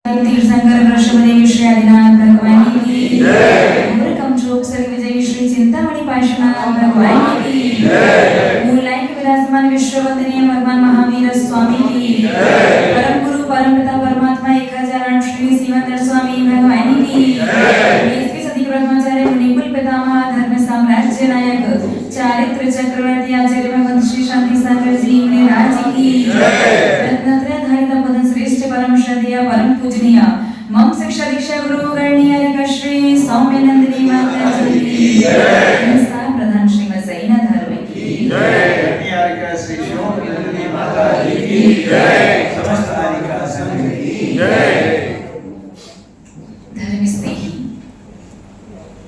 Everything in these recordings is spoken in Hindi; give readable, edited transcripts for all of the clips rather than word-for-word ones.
तीर्थंकर वृषभदेव श्री आदिनाथ भगवान की जय। मूलकम चोक सर्ग विजय श्री चिंतामणि पार्श्वनाथ भगवान की जय। मूलाई के विराजमान विश्ववंदनीय भगवान महावीर स्वामी की जय। परम गुरु परम पिता परमात्मा 1008 श्री सीवंदर स्वामी भगवान की जय। 20वीं सदी के ब्रह्मचार्य मुनिकुल पितामह धर्म साम्राज्य नायक चारित्र चक्रवर्ती आचार्य भगवंत श्री शांति सागर जी महाराज की जय। रत्नत्रय धारित पद श्रेष्ठ परम श्रद्धेय परम पूजनीय मम शिक्षा दीक्षा गुरु गणनीय श्री सौम्यनंदिनी माता जी की जय। प्रधान श्रीमद सैना धर्म की जय। श्री सौम्यनंदिनी माता जी की जय। समस्त आदिका संघ की जय। धर्म स्नेही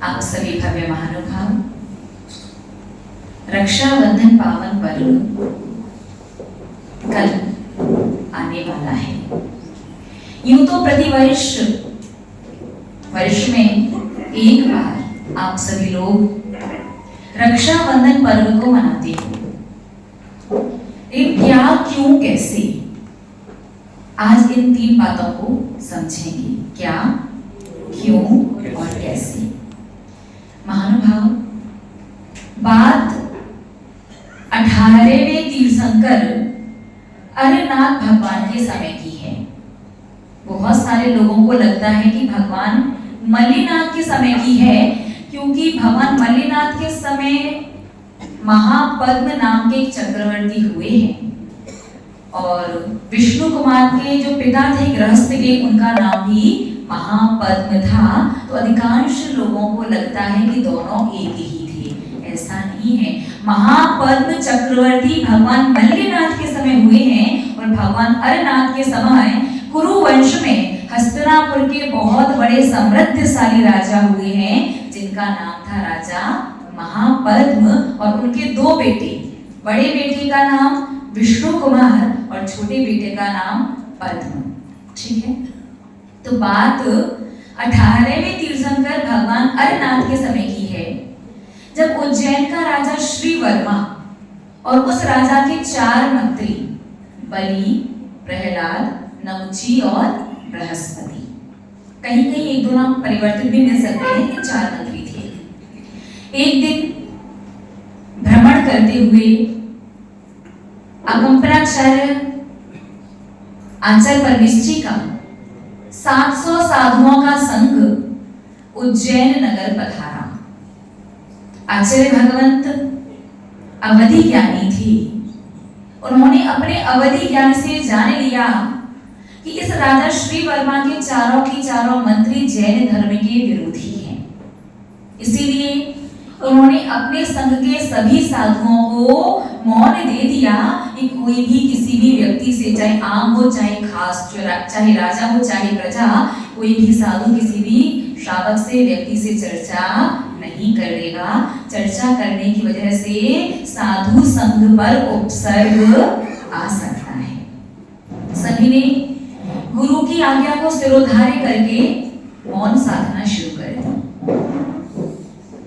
आप सभी भव्य महानुभाव, रक्षाबंधन पावन पर्व कल आने वाला है। यूं तो वर्ष में एक बार आप सभी लोग रक्षाबंधन पर्व को मनाते हो। लेकिन क्या, क्यों, कैसे, आज इन 3 बातों को समझेंगे। क्या, क्यों और कैसे। महानुभाव, बात 18वें तीर्थंकर अरनाथ भगवान के समय की है। बहुत सारे लोगों को लगता है कि भगवान मल्लिनाथ के समय की है, क्योंकि भगवान मल्लिनाथ के समय महापद्म नाम के एक चक्रवर्ती हुए हैं और विष्णु कुमार के जो पिता थे गृहस्थ के, उनका नाम भी महापद्म था। तो अधिकांश लोगों को लगता है कि दोनों एक ही थे। ऐसा नहीं है। महापद्म चक्रवर्ती भगवान मल्लिनाथ के समय हुए हैं और भगवान अरनाथ के समय कुरु वंश में हस्तिनापुर के बहुत बड़े समृद्धशाली राजा हुए हैं, जिनका नाम था राजा महापद्म और उनके 2 बेटे। बड़े बेटे का नाम विष्णु कुमार और छोटे बेटे का नाम पद्म। ठीक है। तो बात 18वें तीर्थंकर भगवान अरनाथ के समय की है, जब उज्जैन का राजा श्रीवर्मा और उस राजा के 4 मंत्री बलि, प्रहलाद, नमुची और बृहस्पति, कहीं कहीं 1-2 नाम परिवर्तित भी मिल सकते हैं, कि 4 मंत्री थे। एक दिन भ्रमण करते हुए अगम्पराचार्य आचार्य परमेश्वरी का 700 साधुओं का संघ उज्जैन नगर पधारा। आचार्य भगवंत अवधि ज्ञानी थे। उन्होंने अपने अवधि ज्ञान से जान लिया कि इस राजा श्रीवर्मा के चारों मंत्री जैन धर्म के विरोधी हैं। इसीलिए उन्होंने अपने संघ के सभी साधुओं को मौन दे दिया कि कोई भी किसी भी व्यक्ति से, चाहे आम हो चाहे खास, चाहे राजा हो चाहे प्रजा, कोई भी साधु किसी भी श्रावक से, व्यक्ति से चर्चा नहीं करेगा। चर्चा करने की वजह से साधु संघ पर उपसर्ग आ सकता है। सभी ने गुरु की आज्ञा को सिरोधार्य करके मौन साधना शुरू कर दी।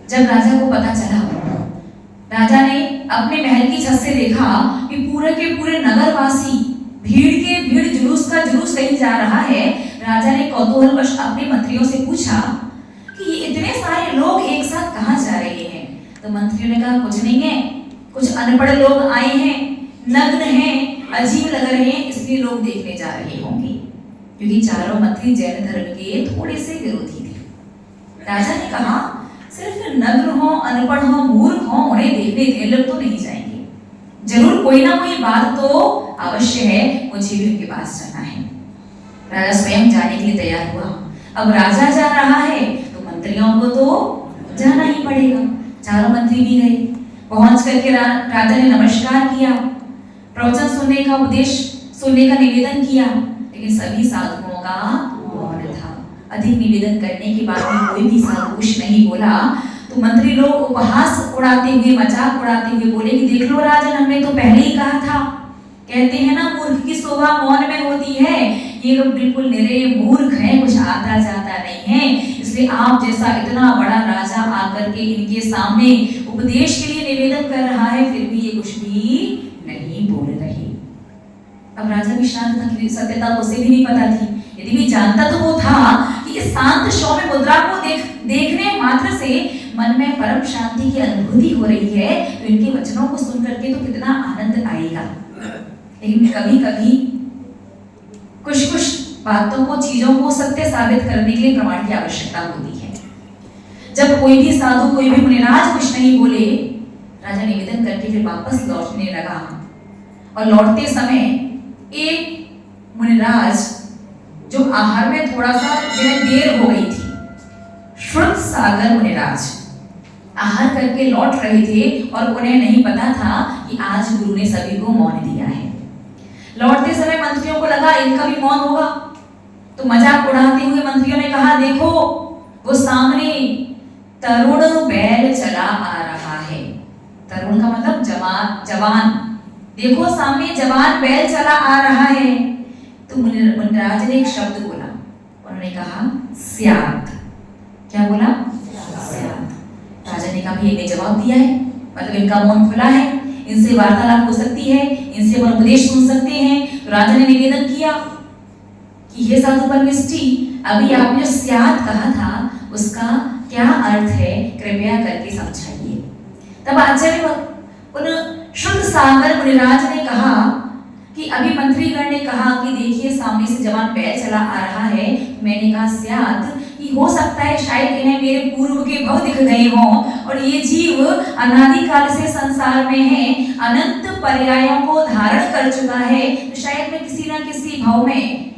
जब राजा को पता चला, राजा ने अपने महल की छत से देखा कि पूरे के पूरे नगरवासी भीड़ के भीड़, जुलूस का जुलूस कहीं जा रहा है। राजा ने कौतूहलवश अपने मंत्रियों से पूछा कि ये इतने सारे लोग एक साथ कहाँ जा रहे हैं। तो मंत्रियों ने कहा, कुछ नहीं है, कुछ अनपढ़ लोग आए हैं, नग्न हैं, अजीब लग रहे हैं, इसलिए लोग देखने जा रहे होंगे। क्योंकि चारों मंत्री जैन धर्म के थोड़े से विरोधी थे। राजा ने कहा, सिर्फ नग्न हो, अनपढ़ हो, मूर्ख हो, उन्हें देखने के लोग तो नहीं जाएंगे। जरूर कोई ना कोई बात तो अवश्य है, मुझे भी उनके पास जाना है। राजा स्वयं जाने के लिए तैयार हुआ। अब राजा जा रहा है तो मंत्रियों को तो जाना ही पड़ेगा। चारों मंत्री भी गए। पहुंच करके राजा ने नमस्कार किया, प्रवचन सुनने का, उपदेश सुनने का निवेदन किया, लेकिन सभी साधुओं का मौन था। अधिक निवेदन करने के बाद भी कोई भी साधु कुछ नहीं बोला। तो मंत्री लोग उपहास उड़ाते हुए, मजाक उड़ाते हुए बोले कि देख लो राजन, हमने तो पहले ही कहा था। कहते हैं ना, मूर्ख की शोभा मौन में होती है। ये लोग बिल्कुल निरे मूर्ख हैं, कुछ आता जाता नहीं है। इसलिए आप जैसा इतना बड़ा राजा आकर के इनके सामने उपदेश के लिए निवेदन कर रहा है, फिर भी ये कुछ भी नहीं बोल रहे। अब राजा भी शांत था कि सत्यता तो उसे भी नहीं पता थी, यदि भी जानता तो वो था कि इस शांत सौम्य मुद्रा को देखने मात्र से मन में परम शांति की अनुभूति हो रही है, तो इनके वचनों को सुन करके तो कितना आनंद आएगा। लेकिन कभी कभी कुछ बातों को, चीजों को सत्य साबित करने के लिए प्रमाण की आवश्यकता होती है। जब कोई भी साधु, कोई भी मुनिराज कुछ नहीं बोले, राजा निवेदन करके फिर वापस लौटने लगा। और लौटते समय एक मुनिराज जो आहार में थोड़ा सा जिन्हें देर हो गई थी, श्रुत सागर मुनिराज आहार करके लौट रहे थे और उन्हें नहीं पता था कि आज गुरु ने सभी को मौन दिया है। लौटते समय मंत्रियों को लगा इनका भी मौन होगा, तो मजाक उड़ाते हुए मंत्रियों ने कहा, देखो वो सामने तरुण बैल चला आ रहा है। तरुण का मतलब जवान। देखो सामने जवान बैल चला आ रहा है। तो मुनिराज ने एक शब्द बोला, उन्होंने कहा स्यात्। क्या बोला? स्यात्। राजा ने कहा भी इन्हें जवाब दिया है, मतलब इनका मौन खुला है, इनसे वार्तालाप हो सकती है, इनसे हम उपदेश सुन सकते हैं। तो राजा ने निवेदन किया कि हे साधु परमेष्ठी, अभी आपने जो स्यात् कहा था उसका क्या अर्थ है, कृपया करके समझाइए। तब आचार्य उन शुद्ध सागर मुनिराज ने कहा कि अभी मंत्रीगण ने कहा कि देखिए सामने से जवान बैल चला आ रहा है। मैंने कहा स्यात् कि हो सकता है शायद इन्हें मेरे पूर्व के भव दिख गए हों, और ये जीव अनादि काल से संसार में है, अनंत पर्यायों को धारण कर चुका है, तो शायद मैं किसी न किसी भव में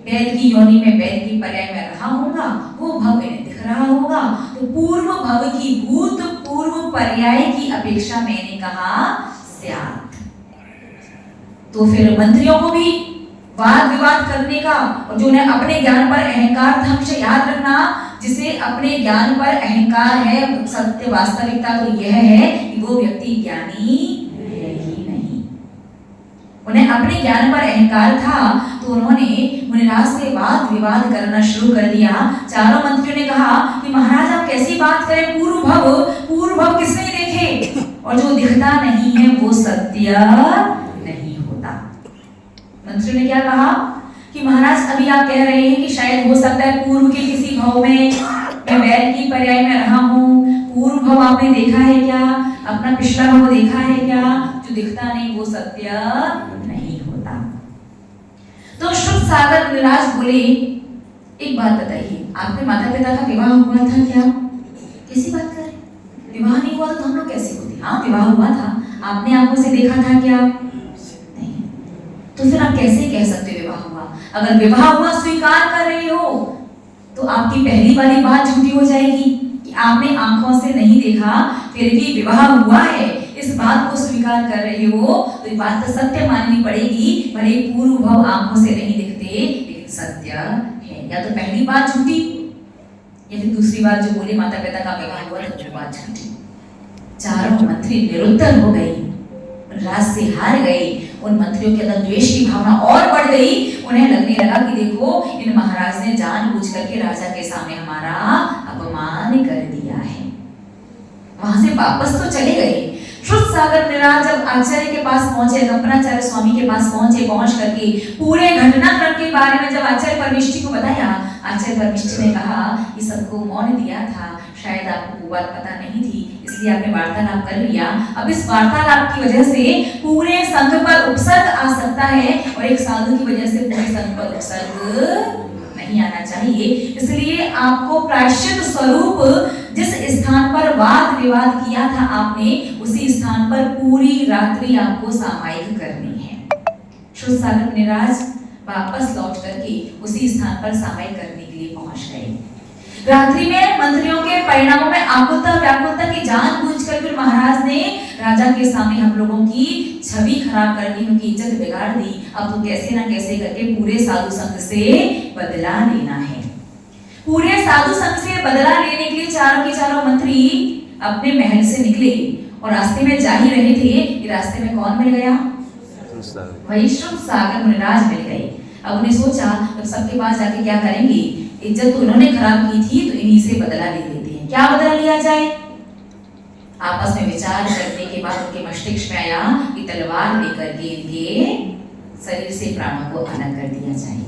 बैल की योनि में, बैल की पर्याय में रहा होगा, वो भव इन्हें दिख रहा होगा। तो पूर्व भव की, भूत पूर्व पर्याय की अपेक्षा मैंने कहा स्यात्। तो फिर मंत्रियों को भी वाद विवाद करने का, और जो उन्हें अपने ज्ञान पर अहंकार था, हमेशा याद रखना, जिसे अपने ज्ञान पर अहंकार है, सत्य वास्तविकता तो यह है कि वो व्यक्ति ज्ञानी है ही नहीं। उन्हें अपने ज्ञान पर अहंकार था, तो उन्होंने मुनिराज से वाद विवाद करना शुरू कर दिया। चारों मंत्रियों ने कहा कि महाराज आप कैसी बात करें, पूर्व भव किसने देखे, और जो दिखता नहीं है वो सत्य नहीं होता। मंत्रियों ने क्या कहा कि महाराज अभी आप कह रहे हैं कि शायद हो सकता है पूर्व के किसी भव में मैं बैल की पर्याय में रहा हूँ। पूर्व भव आपने देखा है क्या? अपना पिछला भव देखा है क्या? जो दिखता नहीं वो सत्य नहीं होता। तो शुद्ध सागर मुनिराज बोले, एक बात बताइए, आपके माता पिता का विवाह हुआ था क्या? कैसी बात कर रहे? विवाह नहीं हुआ तो हम लोग कैसे होते? हाँ विवाह हुआ था, आपने आंखों से देखा था क्या? नहीं। तो फिर आप कैसे कह सकते विवाह हुआ? अगर विवाह हुआ स्वीकार कर रहे हो तो आपकी पहली वाली बात झूठी हो जाएगी कि आपने आंखों से नहीं देखा फिर भी विवाह हुआ है, इस बात को स्वीकार कर रहे हो तो ये बात तो सत्य माननी पड़ेगी, भले पूर्व भव आंखों से नहीं दिखते लेकिन सत्य है। या तो पहली बात झूठी या फिर दूसरी बात जो बोले माता पिता का विवाह हुआ तो बात झूठी। चारों मंत्री निरुत्तर हो गए, राज से हार गए। उन मंत्रियों के अंदर द्वेष की भावना और बढ़ गई। उन्हें लगने लगा कि देखो इन महाराज ने जानबूझ करके राजा के सामने हमारा अपमान कर दिया है। वहां से वापस तो चले गए। शुद्ध सागर मुनिराज जब आचार्य के पास पहुंचे, गंपनाचार्य स्वामी के पास पहुंचे, पहुंच करके पूरे घटनाक्रम के बारे में जब आचार्य परमेष्ठी को बताया, आचार्य परमेष्ठी ने कहा कि सबको मौन दिया था, शायद आपको वो बात पता नहीं थी इसलिए आपने वार्तालाप कर लिया। अब इस वार्तालाप की वजह से पूरे संघ पर उपसर्ग आ सकता है और एक साधु की वजह से पूरे संघ पर उपसर्ग नहीं आना चाहिए। इसलिए आपको प्रायश्चित स्वरूप जिस स्थान पर वाद विवाद किया था आपने, उसी स्थान पर पूरी रात्रि आपको सामायिक करनी है। शुद्ध सागर मुनिराज वापस लौट करके उसी स्थान पर सामायिक करने के लिए पहुंच गए। रात्रि में मंत्रियों के परिणामों में आकुलता व्याकुलता की जानबूझ कर फिर महाराज ने राजा के सामने हम लोगों की छवि खराब कर दी, उनकी इज्जत बिगाड़ दी। अब तो कैसे ना कैसे करके पूरे साधु संघ से बदला लेना है। पूरे साधु संघ से बदला लेने के लिए चारों के चारों मंत्री अपने महल से निकले और रास्ते में जा ही रहे थे कि रास्ते में कौन मिल गया? वही शुद्ध सागर मुनिराज मिल गए। अब उन्हें सोचा अब सबके पास जाके क्या करेंगे, इज्जत तो उन्होंने खराब की थी तो इन्हीं से बदला ले लेते हैं। क्या बदला लिया जाए? आपस में विचार करने के बाद उनके मस्तिष्क में आया कि तलवार लेकर के इनके शरीर से प्राणों को अलग कर दिया जाए।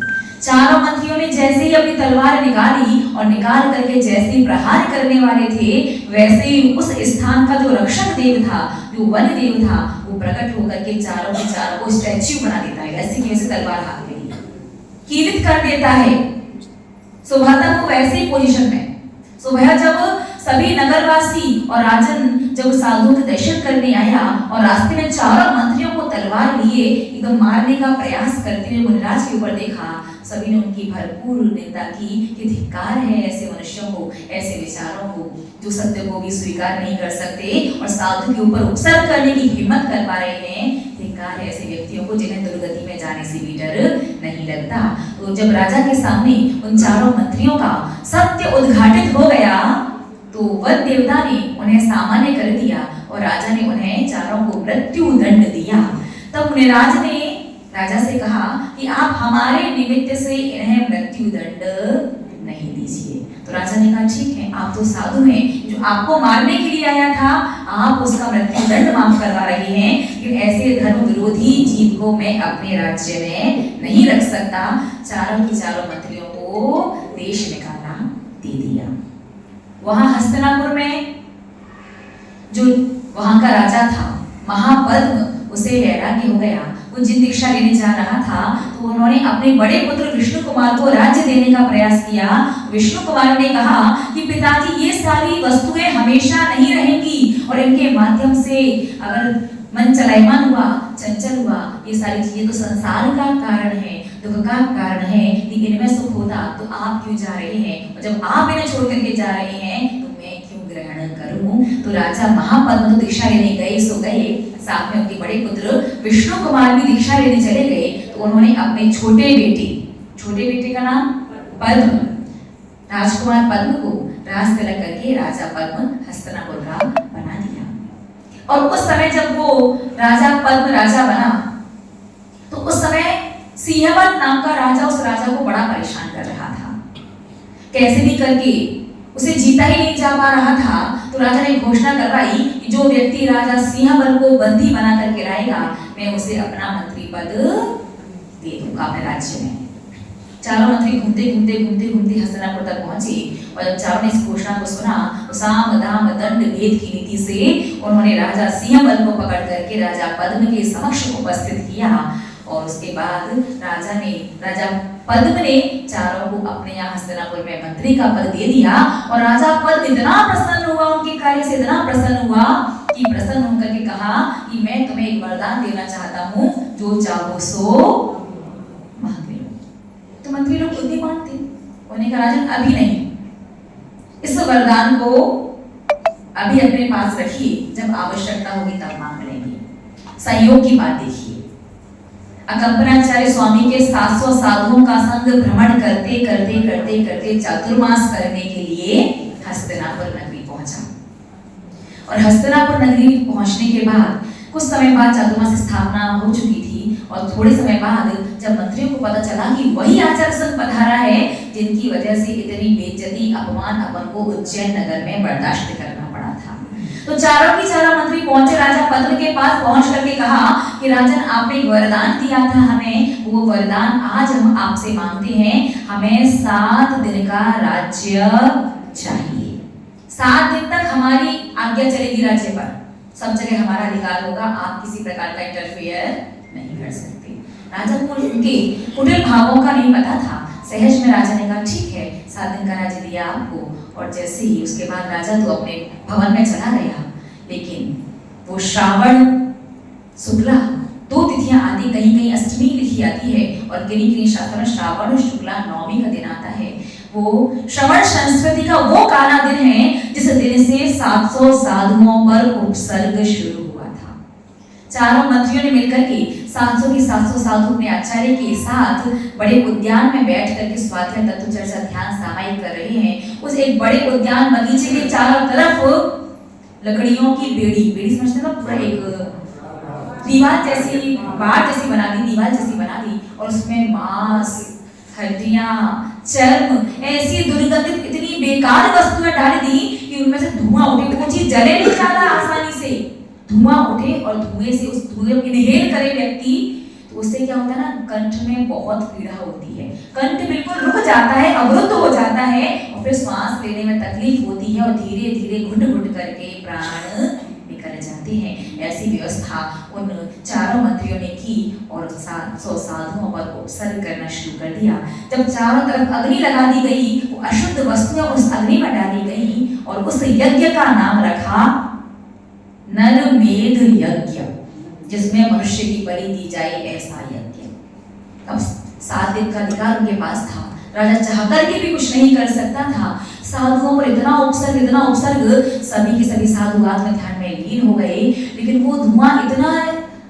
चारों मंत्रियों ने जैसे ही अपनी तलवार निकाली और निकाल करके जैसे ही प्रहार करने वाले थे, वैसे ही उस स्थान का जो रक्षक देव था, जो वन देव था, वो प्रकट होकर के चारों के चारों को स्टैच्यू बना देता है। ऐसी की वैसे तलवार हाथ में कीलित कर देता है। सुभद्रा को वैसे ही पोजीशन में सुबह जब सभी नगरवासी और राजन जब साधुओं के दर्शन करने आया और रास्ते में चारों मंत्रियों को तलवार लिए एकदम मारने का प्रयास करते हुए मुनिराज के ऊपर देखा, सभी ने उनकी भरपूर निंदा की कि धिक्कार है ऐसे मनुष्यों को, ऐसे विचारों को जो सत्य को भी स्वीकार नहीं कर सकते और साधु के ऊपर उपसर्ग करने की हिम्मत कर पा रहे हैं। धिक्कार है ऐसे व्यक्तियों को जिन्हें दुर्गति में जाने से भी डर नहीं लगता। तो जब राजा के सामने उन चारों मंत्रियों का सत्य उद्घाटित हो गया तो वन देवता ने उन्हें सामान्य कर दिया और राजा ने उन्हें चारों को मृत्यु दंड दिया। तब मुनिराज ने राजा से कहा कि आप हमारे निमित्त से इन्हें मृत्यु दंड नहीं दीजिए। तो राजा ने कहा ठीक है, आप तो साधु हैं, जो आपको मारने के लिए आया था आप उसका मृत्यु दंड माफ करवा रहे हैं, लेकिन ऐसे धर्म विरोधी जीव को मैं अपने राज्य में नहीं रख सकता। चारों की चारों मंत्रियों को देश निकाला दे दिया। वहां हस्तिनापुर में जो वहां का राजा था महापद्म, उसे वैराग्य हो गया। वो जिन दीक्षा लेने जा रहा था तो उन्होंने अपने बड़े पुत्र विष्णु कुमार को राज्य देने का प्रयास किया। विष्णु कुमार ने कहा कि पिताजी ये सारी वस्तुएं हमेशा नहीं रहेंगी और इनके माध्यम से अगर मन चलायमान हुआ, चंचल हुआ, ये सारी चीजें तो संसार का कारण है, दुख का कारण है, इनमें सुख होता तो आप क्यों जा रहे हैं, और जब आप इन्हें छोड़ करके जा रहे हैं तो मैं क्यों ग्रहण करूं। तो राजा महापद्म तो दीक्षा लेने गए सो गए, साथ में उनके बड़े पुत्र विष्णु कुमार भी दीक्षा लेने चले गए। तो उन्होंने अपने छोटे बेटे का नाम पद्म, राजकुमार पद्म को राज तिलक करके राजा पद्म हस्तिनापुर का बना दिया। और उस समय जब वो राजा पद्म राजा बना तो उस समय सिंहवन नाम का राजा उस राजा को बड़ा परेशान कर रहा था। कैसे भी करके उसे जीता ही नहीं जा पा रहा था। तो राजा ने घोषणा करवाई कि जो व्यक्ति राजा सिंहवन को बंदी बना करके लाएगा मैं उसे अपना मंत्री पद दे दूंगा अपने राज्य में। चारों मंत्री घूमते हस्तिनापुर तक पहुंचे और जब चारों ने इस घोषणा को सुना तो साम दाम दंड भेद की नीति से उन्होंने राजा सिंहवन को पकड़ करके राजा पद्म के समक्ष उपस्थित किया। और उसके बाद राजा पद्म ने चारों को अपने यहाँ हस्तिनापुर में मंत्री का पद दे दिया। और राजा पद्म इतना प्रसन्न हुआ, उनके कार्य से इतना प्रसन्न हुआ कि प्रसन्न होकर के कहा कि मैं तुम्हें एक वरदान देना चाहता हूँ, जो चाहो सो मांग लो। तो मंत्री लोग बुद्धिमान थे, उन्होंने कहा राजन अभी नहीं, इस वरदान को अभी अपने पास रखिए, जब आवश्यकता होगी तब मांग लेंगे। सहयोग की बात देखिए, अकंपनाचार्य स्वामी के 700 साधुओं का संग भ्रमण करते चातुर्मास करने के लिए हस्तिनापुर नगरी पहुंचा। और हस्तिनापुर नगरी पहुंचने के बाद कुछ समय बाद चातुर्मास स्थापना हो चुकी थी। और थोड़े समय बाद जब मंत्रियों को पता चला कि वही आचार्य संघ पधारा है जिनकी वजह से इतनी बेइज्जती अपमान अपन को उज्जैन नगर में बर्दाश्त करना पड़ा था, तो चारों की चारों मंत्री पहुंचे राजा पद्म के पास, पहुंच करके कहा कि राजन आपने एक वरदान दिया था हमें, वो वरदान आज हम आपसे मांगते हैं। हमें 7 दिन का राज्य चाहिए, 7 दिन तक हमारी आज्ञा चलेगी राज्य पर, सब जगह हमारा अधिकार होगा, आप किसी प्रकार का इंटरफेयर नहीं कर सकते। राजा को उनके कुटिल भावों का नहीं पता था। सहज में राजा ने कहा ठीक है, 7 दिन का राज्य दिया आपको। और जैसे ही उसके बाद राजा तो अपने भवन में चला गया, लेकिन वो श्रावण शुक्ला 2 तिथियां आती, कहीं अष्टमी लिखी आती है और किन्हीं शास्त्रों में श्रावण शुक्ला नवमी का दिन आता है। वो श्रवण संस्कृति का वो काला दिन है जिस दिन से 700 साधुओं पर उपसर्ग शुरू हुआ था। चारों मंत्रियों ने मिलकर के 700 की 700 साधु अपने आचार्य के साथ बड़े उद्यान में बैठ करके स्वाध्याय तत्व चर्चा ध्यान सामायिक कर रहे हैं। उस एक बड़े उद्यान बगीचे के चारों तरफ लकड़ियों की बेड़ी समझते ना, पूरा एक दीवार जैसी दीवार जैसी बना दी और उसमें मांस, हड्डियां, चर्म, ऐसी दुर्गंधित इतनी बेकार वस्तुएं डाल दी कि उनमें से धुआं उठे। वो चीज जले नहीं ज्यादा आसानी से, धुआं उठे और धुएं से उस धुएं को इनहेल करे व्यक्ति तो उससे क्या होता है ना, कंठ में बहुत पीड़ा होती है, कंठ बिल्कुल रुक जाता है, अवरुद्ध हो जाता है और फिर श्वास लेने में तकलीफ होती है और धीरे धीरे घुट घुट करके प्राण निकल जाते हैं। ऐसी व्यवस्था उन चारों मंत्रियों ने की और 700 साधुओं पर उपसर्ग करना शुरू कर दिया। जब चारों तरफ अग्नि लगा दी गई, वो अशुद्ध वस्तुएं उस अग्नि में डाली गई और उस यज्ञ का नाम रखा नरमेध यज्ञ, जिसमें मनुष्य की बलि दी जाए ऐसा यज्ञ। अब 7 दिन का अधिकार उनके पास था, राजा चाहकर के भी कुछ नहीं कर सकता था। साधुओं पर इतना उपसर्ग, सभी के सभी साधु आत्म ध्यान में लीन हो गए, लेकिन वो धुआं इतना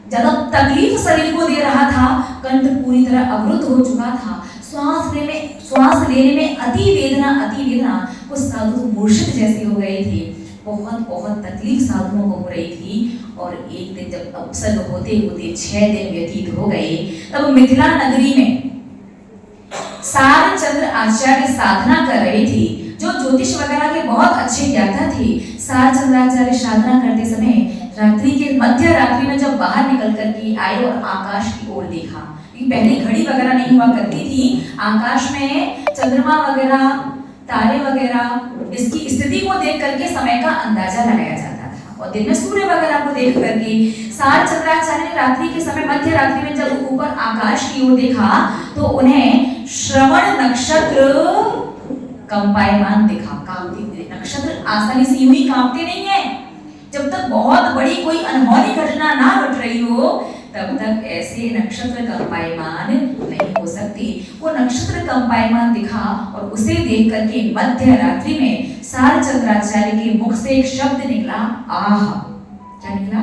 ज्यादा तकलीफ शरीर को दे रहा था, कंठ पूरी तरह अवरुद्ध हो चुका था, श्वास लेने में अति वेदना, कुछ साधु मूर्छित जैसे हो गए थे, बहुत तकलीफ साधुओं को हो रही थी। और एक दिन जब उपसर्ग होते होते 6 दिन व्यतीत हो गए, तब मिथिला नगरी में सारचंद्र आचार्य साधना कर रहे थे, जो ज्योतिष वगैरह के बहुत अच्छे ज्ञाता थे। सारचंद्र आचार्य साधना करते समय रात्रि के मध्य रात्रि में जब बाहर निकल करके आए और आकाश की ओर देखा, क्योंकि पहले घड़ी वगैरह नहीं हुआ करती थी, आकाश में चंद्रमा वगैरह, तारे वगैरह, इसकी स्थिति को देख करके समय का अंदाजा लगाया जाता था और दिन में सूर्य वगैरह को देख करके सारचंद्राचार्य ने रात्रि के समय मध्य रात्रि में जब ऊपर आकाश की ओर देखा तो उन्हें श्रवण नक्षत्र कंपायमान दिखा, कांपते हुए। नक्षत्र आसानी से यूं ही कांपते नहीं है, जब तक बहुत बड़ी कोई अनहोनी घटना ना घट रही हो तब तक ऐसे नक्षत्र कंपायमान नहीं हो सकते। वो नक्षत्र कंपायमान दिखा और उसे देख करके मध्य रात्रि में सारचंद्राचार्य के मुख से एक शब्द निकला, आह। क्या निकला?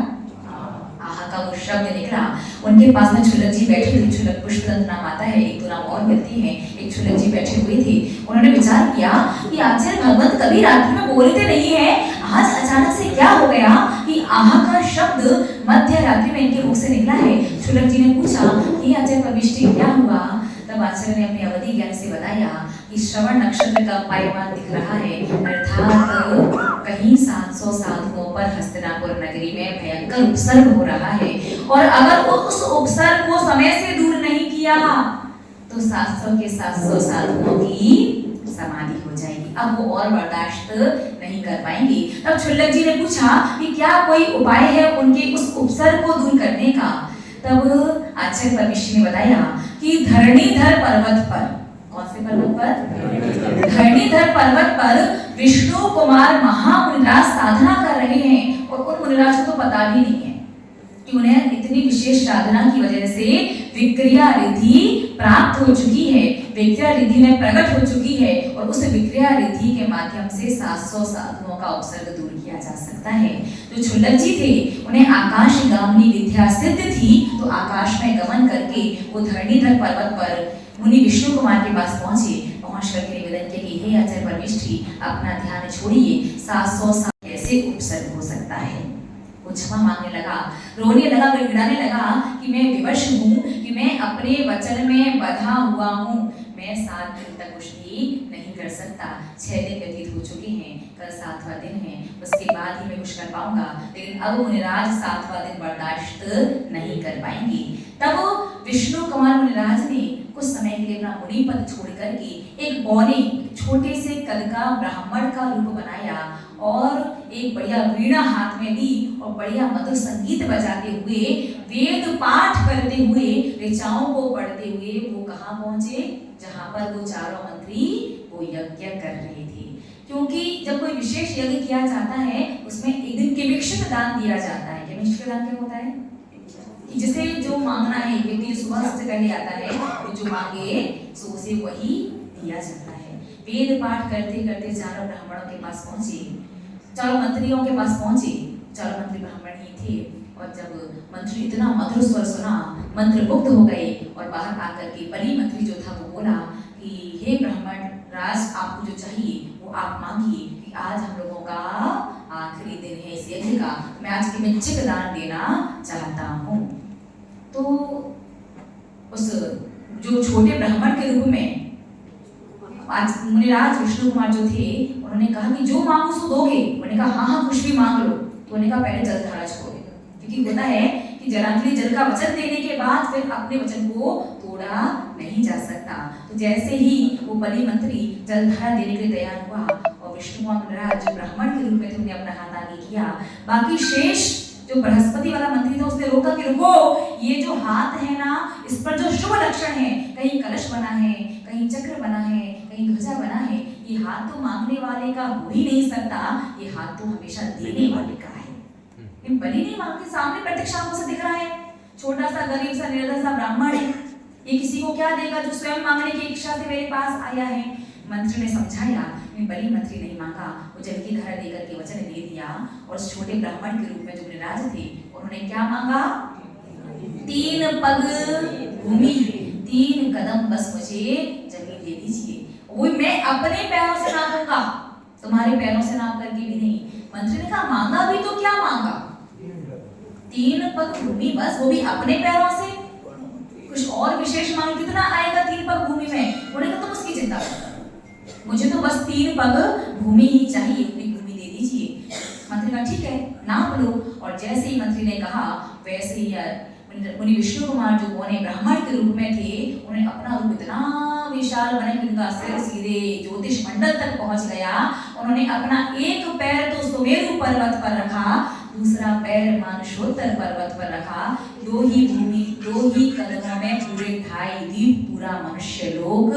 आह का वो शब्द निकला। उनके पास में छुलक जी बैठे थे, छुलक पुष्पदंत नाम आता है, एक दो नाम और मिलती हैं। एक छुलक जी बैठे हुए थे, उन्होंने विचार किया कि आचार्य भगवंत कभी रात्रि में बोलते नहीं है, आज अचानक से क्या हो गया कि आह का शब्द मध्य रात्रि में इनके मुख से निकला है। छुलक जी ने पूछा कि आचार्य परमिष्टि क्या हुआ? तब आचार्य ने अपने अवधि ज्ञान से बताया कि श्रवण नक्षत्र का पायमान दिख रहा है, अर्थात कहीं 700 साधुओं पर हस्तिनापुर नगरी में भयंकर उपसर्ग हो रहा है और अगर उस उपसर्ग को समय से दूर नहीं किया तो 700 के 700 साधुओं की समाधि हो जाएगी। अब वो और बर्दाश्त नहीं कर पाएंगे। तब छुल्लक जी ने पूछा कि क्या कोई उपाय है उनके उस उपसर्ग को दूर करने का? तब आचार्य परमेश्वर ने बताया कि धरणीधर पर्वत पर, कौन से पर्वत पर? धरणीधर पर्वत पर विष्णु कुमार महामुनिराज साधना कर रहे हैं और उन मुनिराज को तो पता भी नहीं है कि उन्हें इतनी विशेष साधना की वजह से विक्रिया रिद्धि प्राप्त हो चुकी है, विक्रिया रिद्धि में प्रकट हो चुकी है और उस विक्रिया रिद्धि के माध्यम से 700 साधुओं का उपसर्ग दूर किया जा सकता है। जो छुल्लक जी थे उन्हें आकाश गामनी विद्या सिद्ध थी, तो आकाश में गमन करके वो धरणीधर पर्वत पर मुनि विष्णु कुमार के पास पहुंच करके निवेदन किया कि हे आचार्य परमेष्ठी, अपना ध्यान छोड़िए, 700 साल कैसे उपसर्ग हो सकता है? वो क्षमा मांगने लगा, रोने लगा, गिड़गिड़ाने लगा कि मैं विवश हूँ, कि मैं अपने वचन में बंधा हुआ हूँ, मैं 7 दिन तक कुछ भी नहीं कर सकता। 6 दिन व्यतीत हो चुके हैं, कल 7वां दिन है, उसके बाद ही मैं कुछ कर पाऊंगा, लेकिन अब मुनिराज 7वां दिन बर्दाश्त नहीं कर पाएंगे। तब विष्णु कुमार मुनिराज ने कुछ समय के लिए अपना मुनि पद छोड़ करके एक बौने छोटे से कद का ब्राह्मण का रूप बनाया और एक बढ़िया वीणा हाथ में ली और बढ़िया मधुर संगीत बजाते हुए, वेद पाठ करते हुए, ऋचाओं को पढ़ते हुए वो कहाँ पहुंचे? जहां पर वो चारों मंत्री वो यज्ञ कर रहे थे। क्योंकि जब कोई विशेष यज्ञ किया जाता है उसमें एक दिन किमिक्षित दान दिया जाता है। किमिक्षित दान क्या होता है? जिसे जो मांगना है, व्यक्ति सुबह से पहले आता है तो जो मांगे सो उसे वही दिया जाता है। वेद पाठ करते करते चारों ब्राह्मणों के पास पहुंचे, चारों मंत्रियों के पास पहुंचे। चारों मंत्री ब्राह्मण ही थे और जब मंत्री इतना मधुर स्वर सुना, मंत्र मुग्ध हो गए और बाहर आकर के बलि मंत्री जो था वो बोला कि हे ब्राह्मण राज, आपको जो चाहिए वो आप मांगिए, कि आज हम लोगों का आखिरी दिन है इस यज्ञ का, मैं आज किमिच्छित दान देना चाहता हूँ। तो उस जो छोटे ब्राह्मण के रूप में आज मुनिराज विष्णु कुमार जो थे उन्होंने कहा कि जो मांगो सो दोगे? उन्होंने कहा हाँ हाँ कुछ भी मांग लो। तो उन्होंने कहा पहले जल धारा छोड़ो, क्योंकि होता है कि जलांजलि जल का वचन देने के बाद फिर अपने वचन को तोड़ा नहीं जा सकता। तो जैसे ही वो बलि मंत्री जलधारा देने के लिए तैयार हुआ और विष्णु महाराज जो ब्राह्मण के रूप में थे उन्हें अपना हाथ आगे किया, बाकी शेष जो बृहस्पति वाला मंत्री था उसने रोका कि रुको, ये जो हाथ है ना इस पर जो शुभ लक्षण है, कहीं कलश बना है, कहीं चक्र बना है, कहीं ध्वजा बना है, ये हाथ तो मांगने वाले का हो ही नहीं सकता, ये हाथ तो हमेशा देने वाले का है। बलि नहीं मांगते, सामने प्रत्यक्ष आंखों से दिख रहा है, छोटा सा गरीब सा निर्धन सा ब्राह्मण है, ये किसी को क्या देगा जो स्वयं मांगने की इच्छा से मेरे पास आया है। मंत्री ने समझाया, बलि मंत्री नहीं मांगा, वो जल की धारा देकर के वचन दे दिया और उस छोटे ब्राह्मण के रूप में जो राज थे उन्होंने क्या मांगा, 3 पग भूमि, 3 कदम बस मुझे जमीन दे दीजिए, वो मैं अपने पैरों से नापूंगा, तुम्हारे पैरों से नाप करके भी नहीं। मंत्री ने कहा मांगा भी तो क्या मांगा, 3 पग भूमि बस, वो भी अपने पैरों से, कुछ और विशेष मांग कितना आएगा 3 पग भूमि में? उन्होंने कहा तुम उसकी चिंता मत करो, मुझे तो बस 3 पग भूमि ही चाहिए, उतनी भूमि दे दीजिए। मंत्री कहा ठीक है नाप लो, और जैसे ही मंत्री ने कहा वैसे ही मुनि विष्णु कुमार जो बौने ब्राह्मण के रूप में थे उन्हें अपना रूप इतना विशाल बना कि उनका सिर सीधे ज्योतिष मंडल तक पहुंच गया। उन्होंने अपना एक पैर तो सुमेरु पर्वत पर रखा, दूसरा पैर मानसोत्तर पर्वत पर रखा, 2 ही कदमों में पूरे 2.5 द्वीप पूरा मनुष्य लोग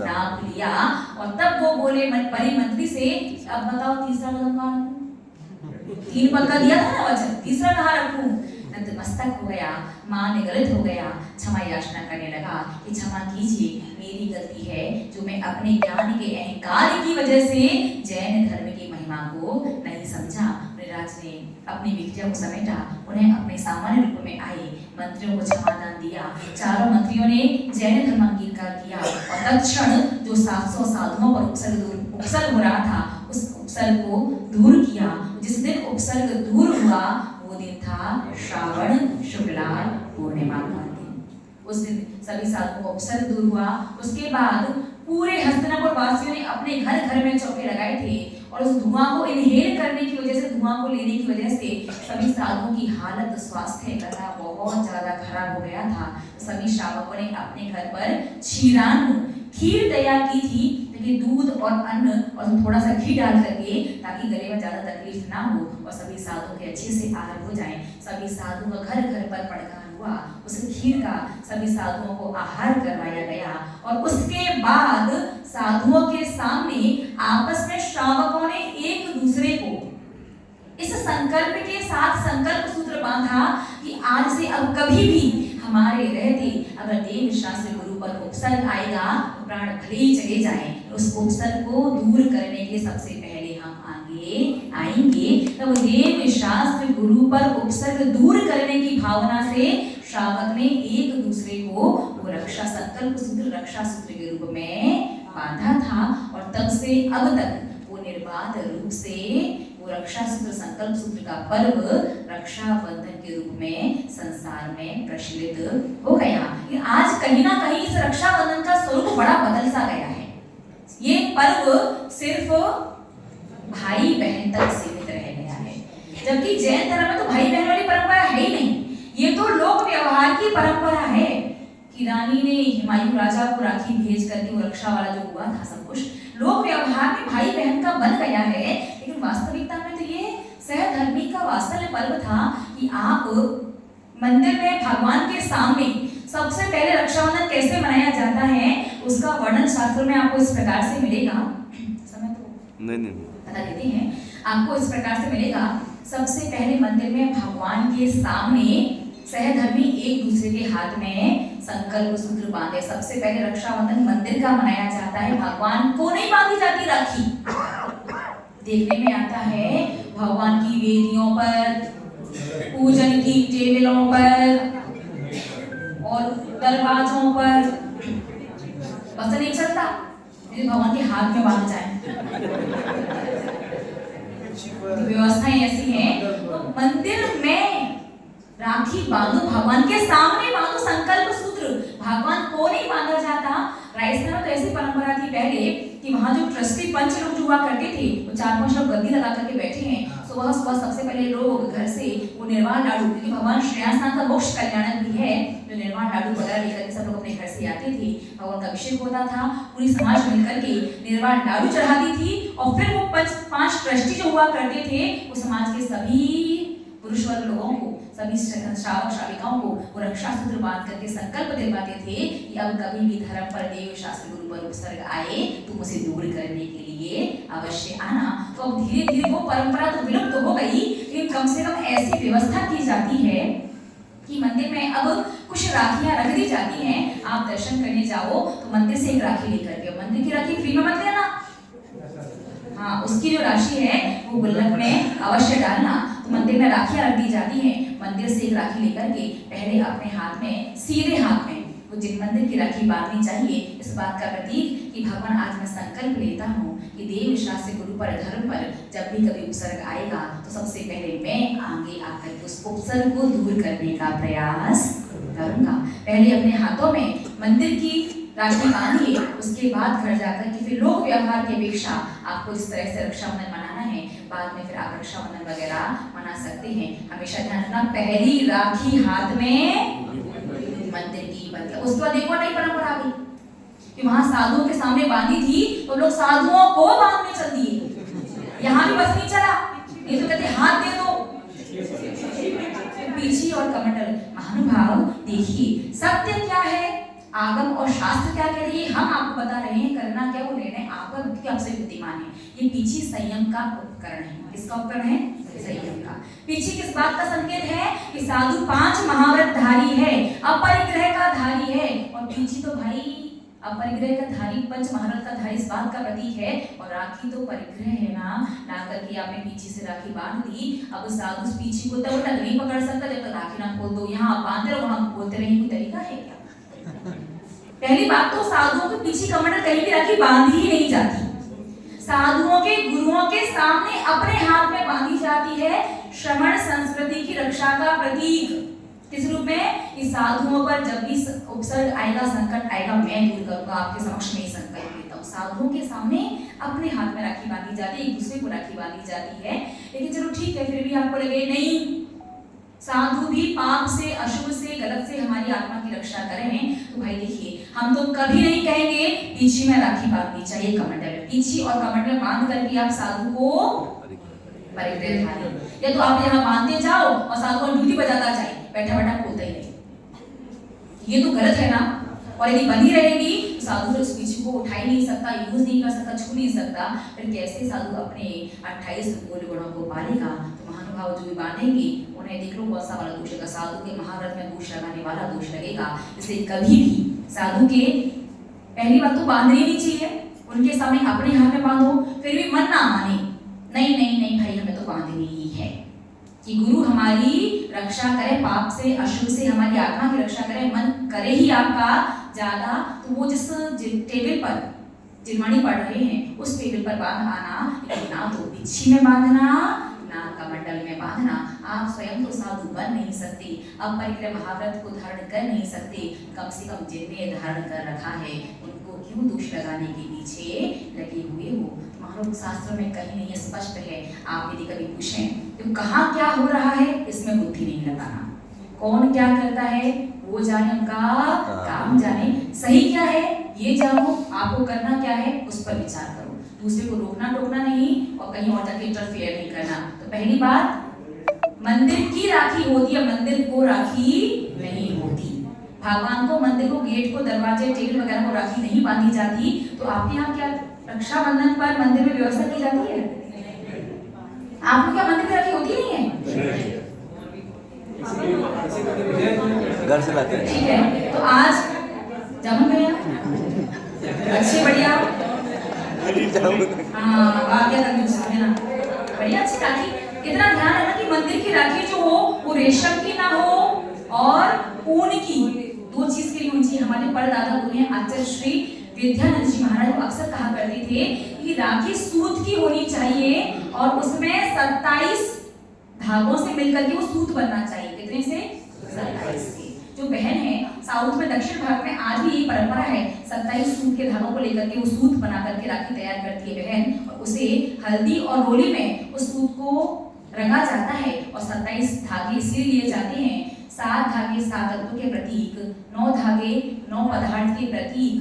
नाप लिया। और तब वो बोले बलि मंत्री से, अब बताओ तीसरा कदम कहाँ रखूं? 3 पग का दिया था ना वचन, तीसरा कहाँ रखूं? नतमस्तक हो गया, मान गलत हो गया, क्षमा याचना करने लगा कि क्षमा कीजिए, मेरी गलती है जो मैं अपने ज्ञान के अहंकार की वजह से जैन धर्म की महिमा को नहीं समझा। राज ने अपनी विक्रिया को समेटा, उन्हें अपने सामान्य रूप में आए मंत्रियों को क्षमादान दिया। चारों मंत्रियों ने जैन धर्म अंगीकार किया और तत्क्षण जो 700 साधुओं पर उपसर्ग हो रहा था उस उपसर्ग को दूर किया। जिस दिन उपसर्ग दूर हुआ वो दिन था श्रावण शुक्ला पूर्णिमा का दिन। उस दिन सभी साधुओं का उपसर्ग दूर हुआ। उसके बाद पूरे हस्तिनापुर वासियों ने अपने घर घर में चौके लगाए थे और उस धुआं को इनहेल करने की वजह से, धुआं को लेने की वजह से सभी साधुओं की हालत स्वास्थ्य का बहुत ज्यादा खराब हो गया था। सभी श्रावकों ने अपने घर पर क्षीरान्न खीर तैयार की थी, ताकि दूध और अन्न और थोड़ा सा घी डाल करके, ताकि गले में ज्यादा तकलीफ ना हो और सभी साधुओं के अच्छे से आहार हो जाए। सभी साधुओं का घर घर पर पड़गान हुआ, उस खीर का सभी साधुओं को आहार करवाया गया और उसके बाद साधुओं के सामने आपस में श्रावकों ने एक दूसरे को इस संकल्प के साथ संकल्प सूत्र बांधा कि आज से अब कभी भी हमारे रहते अगर देव शास्त्र गुरु पर उपसर्ग आएगा तो प्राण भले ही चले जाएं, उस उपसर्ग को दूर करने के सबसे पहले हम आगे आएंगे। तब देव शास्त्र गुरु पर उपसर्ग दूर करने की भावना से श्रावक ने एक दूसरे को वो रक्षा संकल्प सूत्र रक्षा सूत्र के रूप में बांधा था और तब से अब तक वो निर्बाध रूप से वो रक्षा सूत्र संकल्प सूत्र का पर्व रक्षा बंधन के रूप में संसार में प्रचलित हो गया। आज कहीं ना कहीं इस रक्षा बंधन का स्वरूप बड़ा बदल सा गया है। ये पर्व सिर्फ भाई बहन तक सीमित रह गया है, जबकि जैन धर्म में तो भाई बहन वाली परंपरा है ही नहीं। ये तो लोक व्यवहार की परंपरा है कि रानी ने हिमायू राजा को राखी भेज करके वो रक्षा वाला जो हुआ था सब कुछ लोक व्यवहार में भाई बहन का बन गया है, लेकिन वास्तविकता में तो ये सहधर्मी का वास्तव पर्व था कि आप मंदिर में भगवान के सामने सबसे पहले रक्षाबंधन कैसे मनाया जाता है उसका वर्णन शास्त्र में आपको इस प्रकार से मिलेगा। समय तो नहीं बता देते हैं आपको, इस प्रकार से मिलेगा। सबसे पहले मंदिर में भगवान के सामने सहधर्मी एक दूसरे के हाथ में संकल्प सूत्र बांधे। सबसे पहले रक्षाबंधन मंदिर का मनाया जाता है, भगवान को नहीं बांधी जाती राखी। देखने में आता है भगवान की वेदियों पर, पूजन की टेबलों पर और दरवाजों पर पता नहीं चलता भगवान के हाथ में बांध जाए। व्यवस्थाएं ऐसी हैं, तो मंदिर में राखी बांधो, भगवान के सामने बांधो संकल्प सूत्र। भगवान को नहीं बांधा जाता। राजस्थान में तो ऐसी परंपरा थी पहले कि वहां जो ट्रस्टी पंच लोग जो हुआ करते थे वो 4-5 लोग गद्दी लगा करके बैठे हैं, सुबह सुबह सबसे पहले लोग घर से वो निर्वाण लाडू, क्योंकि भगवान श्रेयांसनाथ का मोक्ष कल्याणक भी है, जो निर्वाण लाडू वगैरह लेकर के सब लोग अपने घर से आते थे, भगवान का अभिषेक होता था, पूरी समाज मिलकर के निर्वाण लाडू चढ़ाती थी और फिर वो 5 ट्रस्टी जो हुआ करते थे वो समाज के सभी पुरुष वर्ग लोगों को, सभी श्रावक श्राविकाओं को वो रक्षा सूत्र बांध करके संकल्प दिलवाते थे कि अब कभी भी धर्म पर, देव शास्त्र गुरु पर उपसर्ग आए तो उसे दूर करने के लिए अवश्य आना। तो अब धीरे धीरे वो परंपरा तो विलुप्त हो गई, लेकिन कम से कम ऐसी व्यवस्था की जाती है कि मंदिर में अब कुछ राखियां रख दी जाती हैं। आप दर्शन करने जाओ तो मंदिर से एक राखी लेकर के, मंदिर की राखी फ्री में मत लेना, हाँ उसकी जो राशि है वो गुल्लक में अवश्य डालना। तो मंदिर में राखियां रख दी जाती हैं, मंदिर से एक राखी लेकर के पहले अपने हाथ में, सीधे हाथ में वो जिन मंदिर की राखी बांधनी चाहिए, इस बात का प्रतीक कि भगवान आज मैं संकल्प लेता हूँ कि देव शास्त्र गुरु पर, धर्म पर जब भी कभी उपसर्ग आएगा तो सबसे पहले मैं आगे आकर उस उपसर्ग को दूर करने का प्रयास करूंगा। पहले अपने हाथों में मंदिर की राखी बांधिए, उसके बाद घर जाकर के फिर लोक व्यवहार की अपेक्षा आपको जिस तरह से रक्षाबंधन मनाना है, बाद में फिर आप रक्षाबंधन वगैरह मना सकते हैं। हमेशा ध्यान रखना, पहली राखी हाथ में मंदिर की बंधी। उसके बाद देखो नई परंपरा आ गई कि वहां साधुओं के सामने बांधी थी तो लोग साधुओं को बांधने चल दिए, यहाँ भी बस नहीं चला, ये तो कहते हाथ दे दो, पीछी और कमंडल। महानुभाव देखिए सत्य क्या है, आगम और शास्त्र क्या कह रही है, हम आपको बता रहे हैं, करना क्या वो निर्णय आपका, क्योंकि आपसे बुद्धिमान है। ये पीछी संयम का उपकरण है। किसका उपकरण है? संयम का। पीछी किस बात का संकेत है कि साधु 5 महाव्रत धारी है, अपरिग्रह का धारी है, और पीछी तो भाई अपरिग्रह का धारी, 5 महाव्रत का धारी इस बात का प्रतीक है। और राखी तो परिग्रह है ना, ना करके आपने पीछी से राखी बांध दी। अब साधु पीछी को तब तक नहीं पकड़ सकता जब तक राखी ना खोल दो, यहाँ आप बांधते रहो वहां बोलते रहे, कोई तरीका है क्या? पहली बात तो साधुओं के पीछे कमंडल कहीं भी राखी बांधी ही नहीं जाती, साधुओं के गुरुओं के सामने अपने हाथ में बांधी जाती है, श्रमण संस्कृति की रक्षा का प्रतीक। किस रूप में? कि साधुओं पर जब भी उपसर्ग आएगा, संकट आएगा, मैं दूर करूंगा, आपके समक्ष में संकल्प लेता हूँ। साधुओं के सामने अपने हाथ में राखी बांधी जाती है, एक दूसरे को राखी बांधी जाती है। लेकिन चलो ठीक है, फिर भी आपको लगे नहीं, साधु भी पाप से, अशुभ से, गलत से हमारी आत्मा की रक्षा कर रहे हैं, तो भाई देखिए हम तो कभी नहीं कहेंगे पीछी में राखी बांधनी चाहिए, कमंडल पीछी और कमंडल बांध करके आप साधु को परिग्रह धारी, या तो आप यहाँ बांधते जाओ और साधु को ड्यूटी बजाता जाए, बैठा बैठा बोलता ही नहीं, ये तो गलत है ना। और यदि बनी रहेगी तो साधु उस पीछी को उठा ही नहीं सकता, यूज नहीं कर सकता, छू नहीं सकता, फिर कैसे साधु अपने 28 मूल गुणों को पालेगा? तो महानुभाव जो भी बांधेंगे उन्हें देख लो कौन सा वाला दोष लगेगा, साधु के महाव्रत में दोष लगाने वाला दोष लगेगा। इसलिए कभी भी साधु के पहली बात तो बांधनी नहीं चाहिए, उनके सामने अपने हाथ में बांधो, फिर भी मन ना माने, नहीं नहीं नहीं भाई हमें तो बांधनी ही है, कि गुरु हमारी रक्षा करे पाप से, अशुभ से, हमारी आत्मा की रक्षा करे, मन करे ही आपका ज्यादा, तो वो जिस टेबल पर जिनवाणी पढ़ रहे हैं उस टेबल पर बांध आना, लेकिन ना तो पीछी में बांधना, ना कमंडल में बांधना। आप स्वयं तो साधु बन नहीं सकते, अब परिग्रह महाव्रत को धारण कर नहीं सकते, कम से कम जिनने धारण कर रखा है उनको क्यों दोष लगाने के पीछे लगे हुए हो? महारोग शास्त्र में कहीं नहीं स्पष्ट है। आप यदि कभी पूछें तो कहाँ क्या हो रहा है, इसमें बुद्धि नहीं लगाना, कौन क्या करता है वो जाने, उनका काम जाने, सही क्या है ये जानो, आपको करना क्या है उस पर विचार करो, दूसरे को रोकना टोकना नहीं और कहीं और जाके इंटरफेयर नहीं करना। तो पहली बात मंदिर की राखी होती है, मंदिर को राखी नहीं होती। भगवान को, मंदिर को, गेट को, दरवाजे, टेबल वगैरह को राखी नहीं बांधी जाती। तो आपके यहाँ क्या रक्षाबंधन पर मंदिर में व्यवस्था की जाती है? आपको क्या मंदिर में राखी होती नहीं है? घर से लाते हैं। ठीक है, तो आज जामुन भैया अच्छी बढ़िया, हाँ वाह ना, बढ़िया अच्छी राखी। इतना ध्यान है ना कि मंदिर की राखी जो हो वो रेशम की ना हो और ऊन की, दो चीज के लिए होनी चाहिए। हमारे परदादा गुरु हैं आचार्य श्री विद्यानंद जी महाराज वो अक्सर कहा करते थे कि राखी सूत की होनी चाहिए और उसमें 27 धागों से मिलकर के वो सूत बनना चाहिए। कितने से? 27 से। जो बहन है साउथ में, दक्षिण भारत में आज भी यही परंपरा है, 27 सूत के धागों को लेकर के वो सूत बना करके राखी तैयार करती है बहन, और उसे हल्दी और होली में उस सूत को रंगा जाता है और 27 धागे इसलिए लिए जाते हैं, 7 धागे 7 तत्वों के प्रतीक, 9 धागे 9 पदार्थ के प्रतीक,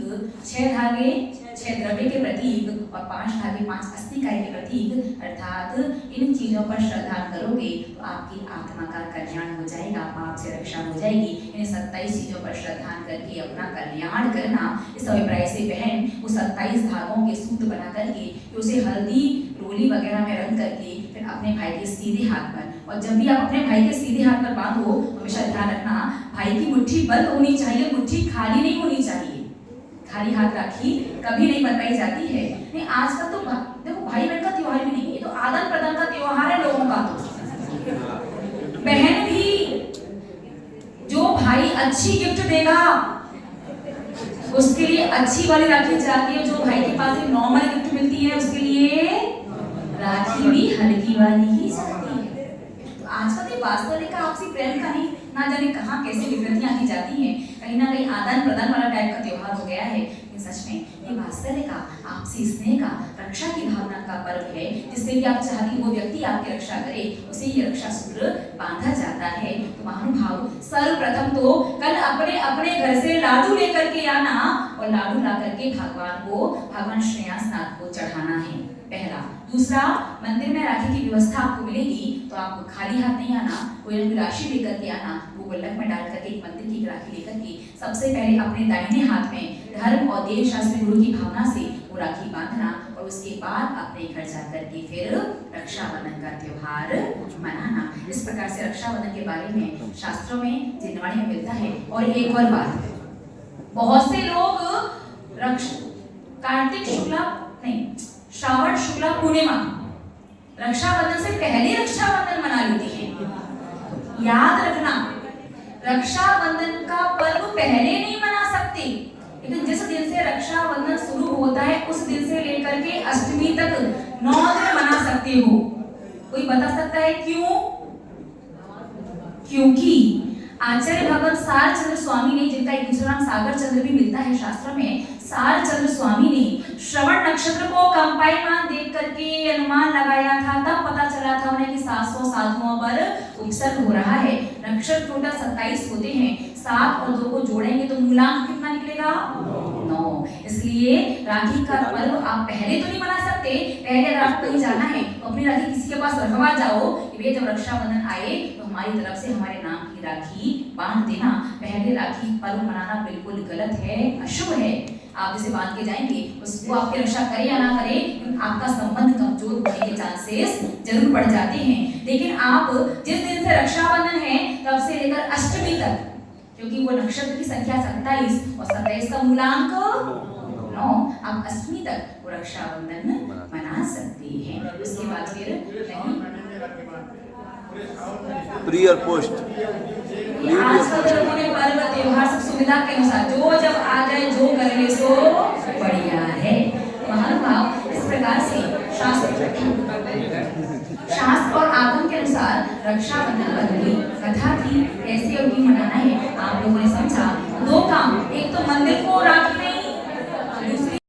6 धागे 6 द्रव्य के प्रतीक और 5 धागे 5 अस्थि इकाई के प्रतीक। अर्थात इन चीजों पर श्रद्धा करोगे तो आपकी आत्मा का कल्याण हो जाएगा, पाप से रक्षा हो जाएगी। इन 27 चीजों पर श्रद्धा करके अपना कल्याण करना। इस अभिप्राय से बहन वो 27 धागों के सूत्र बना करके उसे हल्दी रोली वगैरह में रंग करके फिर अपने भाई के सीधे हाथ पर, और जब भी आप अपने भाई के सीधे हाथ पर बांधो हमेशा ध्यान रखना भाई की मुट्ठी बंद होनी चाहिए, मुट्ठी खाली नहीं होनी चाहिए। खाली हाथ राखी कभी नहीं बताई जाती है। नहीं आजकल तो देखो भाई बहन का त्योहार भी नहीं है, तो आदान प्रदान का त्योहार है लोगों का। तो बहन भी जो भाई अच्छी गिफ्ट देगा उसके लिए अच्छी वाली राखी जाती है, जो भाई के पास एक नॉर्मल गिफ्ट मिलती है उसके लिए राखी भी हल्की वाली ही जाती है। तो आजकल ये वास्तविक आपसी प्रेम का नहीं, ना जाने कहां कैसे विकृतियां की जाती हैं, कहीं ना कहीं आदान प्रदान वाला टाइप का त्योहार हो गया है। सच में ये वात्सल्य का, आपसी स्नेह का, रक्षा की भावना का पर्व है, जिससे भी आप चाहती वो व्यक्ति आपकी रक्षा करे, उसे ये रक्षा सूत्र बांधा जाता है। तो महानुभाव सर्वप्रथम तो कल अपने अपने घर से लाडू लेकर के आना और लाडू ला करके भगवान श्रेयांसनाथ को चढ़ाना है, पहला। दूसरा, मंदिर में राखी की व्यवस्था आपको मिलेगी तो आपको खाली हाथ नहीं आना, कोई ना कोई राशि लेकर के आना, वो गुल्लक में डाल करके एक मंदिर की राखी लेकर के सबसे पहले अपने दाहिने हाथ में धर्म और देव शास्त्र गुरु की भावना से वो राखी बांधना और उसके बाद अपने घर जाकर के फिर रक्षाबंधन का त्योहार मनाना। इस प्रकार से रक्षाबंधन के बारे में शास्त्रों में जिनवाणी में मिलता है। और एक और बात, बहुत से लोग कार्तिक शुक्ला नहीं श्रावण शुक्ला पूर्णिमा रक्षाबंधन से पहले रक्षाबंधन मना लेते हैं। याद रखना रक्षाबंधन का पर्व पहले नहीं मना सकते, लेकिन जिस दिन से रक्षाबंधन शुरू होता है उस दिन से लेकर के अष्टमी तक 9 दिन मना सकते हो। कोई बता सकता है क्यों? क्योंकि आचार्य भगवत सार चंद्र स्वामी ने, जिनका एक दूसरा नाम सागर चंद्र भी मिलता है शास्त्र में, सार चंद्र स्वामी ने श्रवण नक्षत्र को कंपायमान देख करके अनुमान लगाया था, तब पता चला था उन्हें कि 700 साधुओं पर उपसर्ग हो रहा है। नक्षत्र टोटल 27 होते हैं, 7 और 2 को जोड़ेंगे तो मूलांक कितना निकलेगा? 9। इसलिए राखी का पर्व आप पहले तो नहीं मना सकते। पहले अगर आपको कहीं जाना है तो अपनी राखी किसी के पास रखवा जाओ कि भैया जब रक्षाबंधन आए तो हमारी तरफ से हमारे नाम की राखी बांध देना। पहले राखी पर्व मनाना बिल्कुल गलत है, अशुभ है। आप जिसे बांध के जाएंगे उसको आपकी रक्षा करे या ना करे, आपका संबंध कमजोर होने के चांसेस जरूर बढ़ जाते हैं। लेकिन आप जिस दिन से रक्षाबंधन है तब से लेकर अष्टमी तक, क्योंकि वो नक्षत्र की संख्या 27 और 27 का मूलांक 9, आप अष्टमी तक वो रक्षाबंधन मना सकते हैं। उसके बाद फिर प्री और पोस्ट, आजकल लोगों ने पर्व त्योहार सब सुविधा के अनुसार जो जब आ जाए जो कर ले सो बढ़िया है। महानुभाव इस प्रकार से शास्त्र और आगम के अनुसार रक्षाबंधन बदली कथा थी, कैसे अवधि मनाना है आप लोगों ने समझा। 2 काम, एक तो मंदिर को